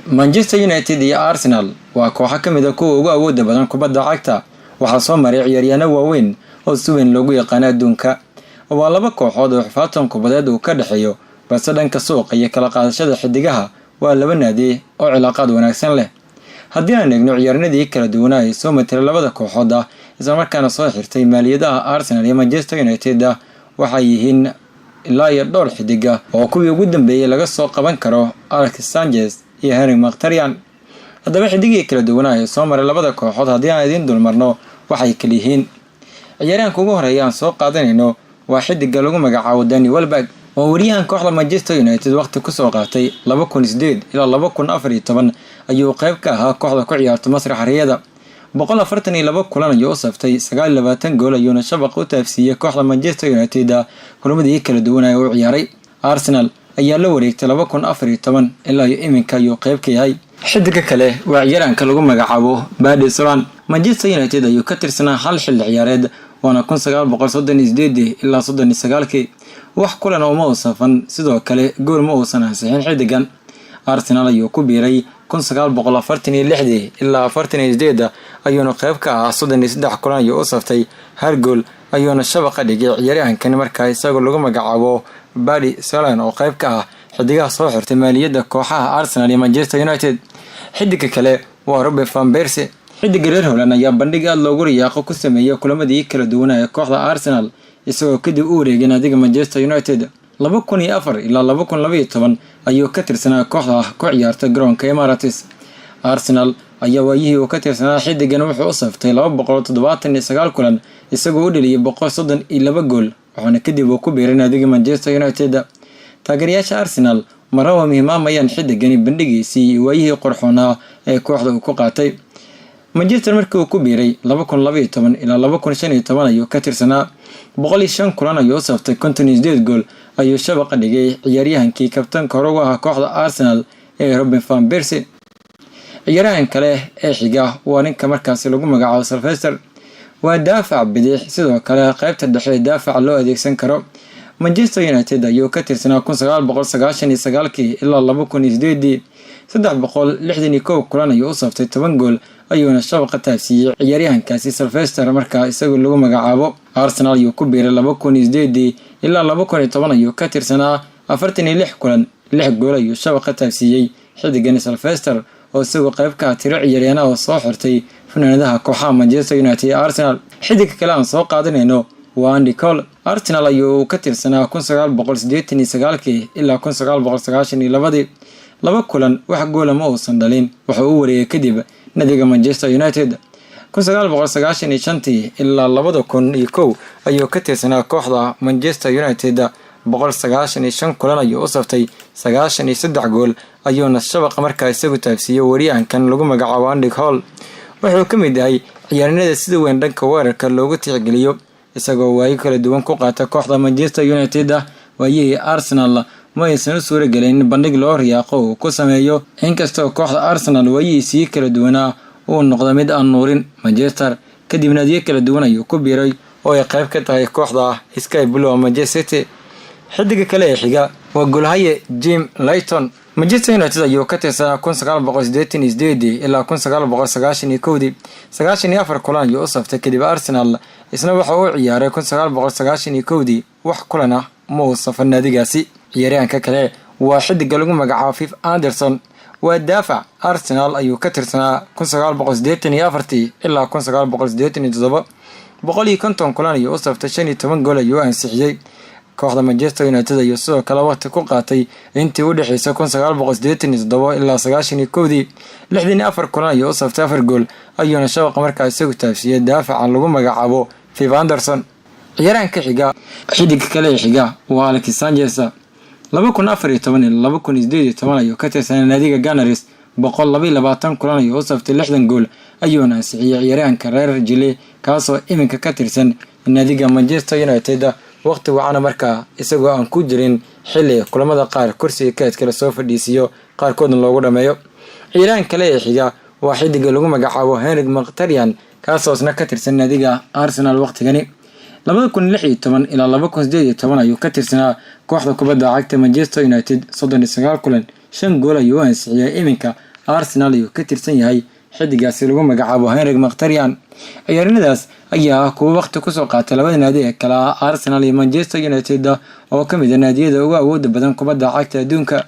Manchester United iyo Arsenal waa kooxo ka mid ah kuwa ugu awoodda badan kubadda cagta waxaa soo maray ciyaaryahanno waaweyn oo si weyn loogu yaqaan adduunka. Waa laba kooxood oo xirfad kubadeed uu ka dhaxeeyo, balse dhanka suuqa iyo kala qaadashada xidigaha waa laba naadi oo cilaaqaad wanaagsan leh. Haddii aan eegno ciyaarnadii kala duwanaa ee soo matray labada kooxood isla markaana soo xirtay maaliyadaha Arsenal iyo Manchester United waxay yihiin ilaa iyo dhowr xidiga oo kuwii ugu dambeeyay laga soo qaban karo Alexis Sanchez iyo Henry Mkhitaryan. haddaba xidigii kala duwanaa ee soo maray labada kooxood haddii aan idin dulmarno waxay kala yihiin. ciyaaryahanka ugu horeeya aan soo qaadanayno waa xidiga lagu magacaabo Danny Welbeck oo wariyahan kooxda Manchester United waqti ku soo qaatay 2008 ilaa 2014 ayuu qayb ka ahaa kooxda ku ciyaarta masraxa riyada. 142 kulan ayuu u saftay 29 gool ayuuna shabaq u taafsiiyay kooxda Manchester United kulamadii kala duwanaa oo ciyaaray. Arsenal ayaa la wareegtay 2014 ilaa iminka ayuu qayb ka yahay. xidiga kale waa ciyaaryahanka lagu magacaabo Badi Solan. Manchester United ayuu ka tirsanaa hal xilli ciyaareed waana 1938 ilaa 39 wax kulan oo ma safan sidoo kale gool ma uusan ansixin xidigan. Arsenal ayuu ku biiray 1946 ilaa 48 ayuuna qayb ka ahaa 33 kulan ayuu u saftay hal gool ayuuna shabaqa dhigay ciyaaryahankan markaa isagoo lagu magacaabo Badi Solan oo qayb ka ah xidigaha soo xirtay maaliyadda kooxaha Arsenal iyo Manchester United. xidiga kale waa Robin van Persie. xidiga reer Holland ayaa bandhig aad loogu riyaaqo ku sameeyay kulamadii kala duwanaa ee kooxda Arsenal isagoo kadib u wareegay naadiga Manchester United. 2004 ilaa 2012 ayuu ka tirsanaa kooxda ku ciyaarta garoonka Emirates. Arsenal ayaa waayihii uu ka tirsanaa xidigan wuxuu u saftay 279 kulan isagoo u dhaliyay 132 gool waxaana kadib uu ku biiray naadiga Manchester United. taageerayaasha Arsenal maraba muhiimamayaan xidigani bandhigiisii waayihii qorxoonaa ee kooxda uu ku qaatay. Manchester markii uu ku biiray 2012 ilaa 2015 ayuu ka tirsanaa 105 kulan ayuu saftay 58 gool ayuu shabaqa dhigay ciyaaryahankii kabtanka hore uga ahaa kooxda Arsenal ee Robin van Persie. ciyaaryahan kale ee xiga waa ninka markaasi lagu magacaabo Sylvester. waa daafac bidix sidoo kale qaybta dhexe daafac loo adeegsan karo. Manchester United ayuu ka tirsanaa 1999 ilaa 2008 361 kulan ayuu u saftay 10 gool ayuuna shabaqa taafsiiyay ciyaaryahankaasi Sylvester markaa isagoo lagu magacaabo. Arsenal ayuu ku biiray 2008 ilaa 2010 ayuu ka tirsanaa 46 kulan 6 gool ayuu shabaqa taafsiiyay xidigan Sylvester oo isagoo qayb ka ah tiro ciyaaryahanada oo soo xirtay fanaanadaha kooxaha Manchester United iyo Arsenal. xidiga kale aan soo qaadanayno waa Andy Cole. Arsenal ayuu ka tirsanaa 1989 ilaa 1992 laba kulan wax gool ma uusan dhalin wuxuu u wareegay kadib naadiga Manchester United. 1995 ilaa 2001 ayuu ka tirsanaa kooxda Manchester United 195 kulan ayuu u saftay 93 gool ayuuna shabaqa markaa isagu taafsiiyay wariyahankan lagu magacaabo Andy Cole. wuxuu ka mid yahay ciyaaryahanada sida weyn dhanka weerarka loogu tixgeliyo isagoo waayo kala duwan ku qaata kooxda Manchester United. waayihii Arsenal ma aysan u suuragelin bandhig loo riyaaqo uu ku sameeyo inkastoo kooxda Arsenal waayihiisii kala duwanaa uu noqdo mid aan nuurin. Manchester kadib naadiyo kala duwan ayuu ku biiray oo ay qayb ka tahay kooxda Sky Blue Manchester City. xidiga kale ee xiga waa goolhaye Jim Leighton. Manchester United ayuu ka tirsanaa 1988 ilaa 1991 94 kulan ayuu u saftay kadib Arsenal isna waxa uu ciyaaray 1991 wax kulan ah ma uu safan naadigaasi. ciyaaryahanka kale waa xidiga lagu magacaabo Fif Anderson. waa daafac. Arsenal ayuu ka tirsanaa 1984 ilaa 1987 150 kulan ayuu u saftay 15 gool ayuu ansixiyay. kooxda Manchester United ayuu sidoo kale waqti ku qaatay intii u dhaxaysay 1987 ilaa 91 64 kulan ayuu u saftay 4 gool ayuuna shabaqa markaa isagu taafsiiyay daafaca lagu magacaabo Fif Anderson. ciyaaryahanka xiga xidiga kale xiga waa Alexis Sanchez. 2014 ilaa 2018 ayuu ka tirsanaa naadiga Gunners 122 kulan ayuu u saftay 60 gool ayuuna ansixiyay ciyaaryahanka reer Chile kaasoo iminka ka tirsan naadiga Manchester United. waqti waana markaa isagoo aan ku jirin xilli kulamada qaar kursiga kaadka la soo fadhiisiyo qaarkoodna loogu dhameeyo. ciyaaryahan kale ee xiga waa xidiga lagu magacaabo Henry Mkhitaryan kaasoo isna ka tirsan naadiga Arsenal waqtigani. 2016 ilaa 2018 ayuu ka tirsanaa kooxda kubadda cagta Manchester United 39 kulan 5 gool ayuu ansixiyay iminka Arsenal ayuu ka tirsan yahay xidigaasi lagu magacaabo Henrik Mkhitaryan. Ciyaaryahanadaas ayaa kuwa waqti kusoo qaatay labada naadi ee kala ah Arsenal iyo Manchester United oo ka mid ah naadiyada ugu awooda badan kubadda cagta adduunka.